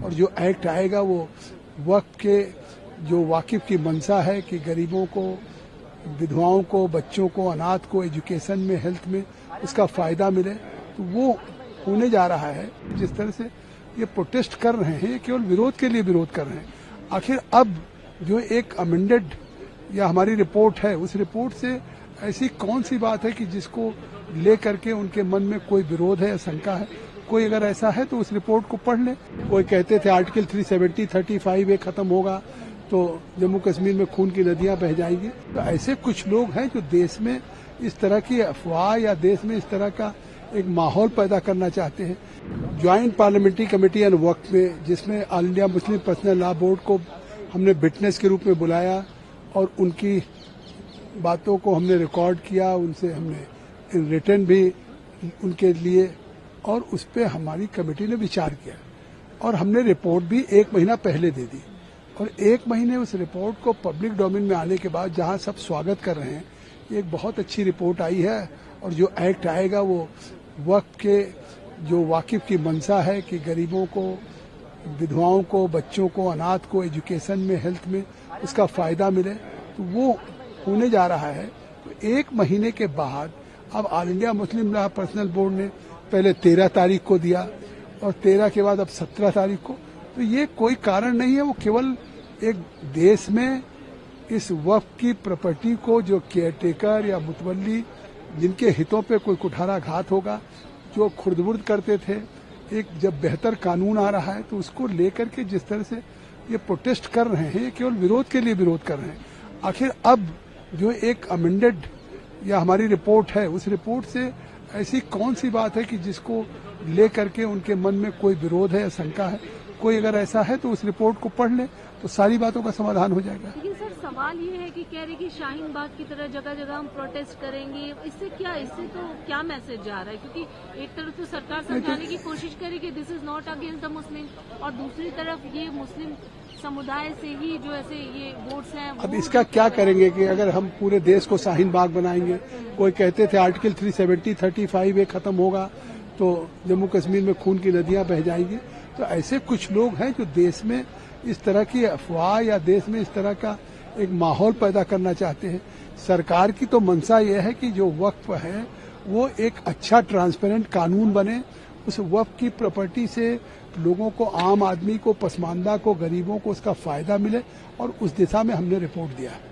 और जो एक्ट आएगा वो वक्त के जो वाकिफ की मंशा है कि गरीबों को, विधवाओं को, बच्चों को, अनाथ को एजुकेशन में, हेल्थ में इसका फायदा मिले, तो वो होने जा रहा है। जिस तरह से ये प्रोटेस्ट कर रहे हैं, ये केवल विरोध के लिए विरोध कर रहे हैं। आखिर अब जो एक अमेंडेड या हमारी रिपोर्ट है, उस रिपोर्ट से ऐसी कौन सी बात है कि जिसको लेकर के उनके मन में कोई विरोध है या शंका है? कोई अगर ऐसा है तो उस रिपोर्ट को पढ़ ले। कोई कहते थे आर्टिकल 370, 35 ये खत्म होगा तो जम्मू कश्मीर में खून की नदियां बह जाएंगी। तो ऐसे कुछ लोग हैं जो देश में इस तरह की अफवाह या देश में इस तरह का एक माहौल पैदा करना चाहते हैं। ज्वाइंट पार्लियामेंट्री कमेटी एंड वक्त में, जिसमें all India Muslim personal law board को हमने विटनेस के रूप में बुलाया और उनकी बातों को हमने रिकॉर्ड किया, उनसे हमने रिटर्न भी उनके लिए, और उस पर हमारी कमेटी ने विचार किया और हमने रिपोर्ट भी 1 महीना पहले दे दी। और 1 महीने उस रिपोर्ट को पब्लिक डोमेन में आने के बाद जहां सब स्वागत कर रहे हैं, एक बहुत अच्छी रिपोर्ट आई है और जो एक्ट आएगा वो वक्त के जो वाकिफ की मंशा है कि गरीबों को, विधवाओं को, बच्चों को, अनाथ को एजुकेशन में, हेल्थ में इसका फायदा मिले, तो वो होने जा रहा है। तो 1 महीने के बाद अब all India Muslim law personal board ने पहले 13 तारीख को दिया और 13 के बाद अब 17 तारीख को। तो ये कोई कारण नहीं है, वो केवल एक देश में इस वक्फ की प्रॉपर्टी को जो केयरटेकर या मुतवल्ली जिनके हितों पे कोई कुठाराघात होगा, जो खुर्द-बुर्द करते थे, एक जब बेहतर कानून आ रहा है तो उसको लेकर के जिस तरह से ये प्रोटेस्ट कर रहे हैं, ये केवल विरोध के लिए विरोध कर रहे हैं। आखिर अब जो एक अमेंडेड या हमारी रिपोर्ट है, उस रिपोर्ट से ऐसी कौन सी बात है कि जिसको लेकर के उनके मन में कोई विरोध है या शंका है? कोई अगर ऐसा है तो उस रिपोर्ट को पढ़ ले, तो सारी बातों का समाधान हो जाएगा। लेकिन सर सवाल ये है कि कह रहे कि शाहीन बाग की तरह जगह जगह हम प्रोटेस्ट करेंगे, इससे तो क्या मैसेज जा रहा है? क्योंकि एक तरफ तो सरकार समझाने की कोशिश करे कि this is not against the Muslim, और दूसरी तरफ ये मुस्लिम समुदाय से ही जो ऐसे ये वोट्स हैं। अब इसका क्या करेंगे कि अगर हम पूरे देश को शाहीन बाग बनाएंगे? कोई कहते थे आर्टिकल 370, 35 ये खत्म होगा तो जम्मू कश्मीर में खून की नदियां बह जाएंगी। तो ऐसे कुछ लोग हैं जो देश में इस तरह की अफवाह या देश में इस तरह का एक माहौल पैदा करना चाहते हैं। सरकार की तो मंशा यह है कि जो वक्फ है वो एक अच्छा ट्रांसपेरेंट कानून बने, उस वक्फ की प्रॉपर्टी से लोगों को, आम आदमी को, पसमानदा को, गरीबों को उसका फायदा मिले, और उस दिशा में हमने रिपोर्ट दिया है।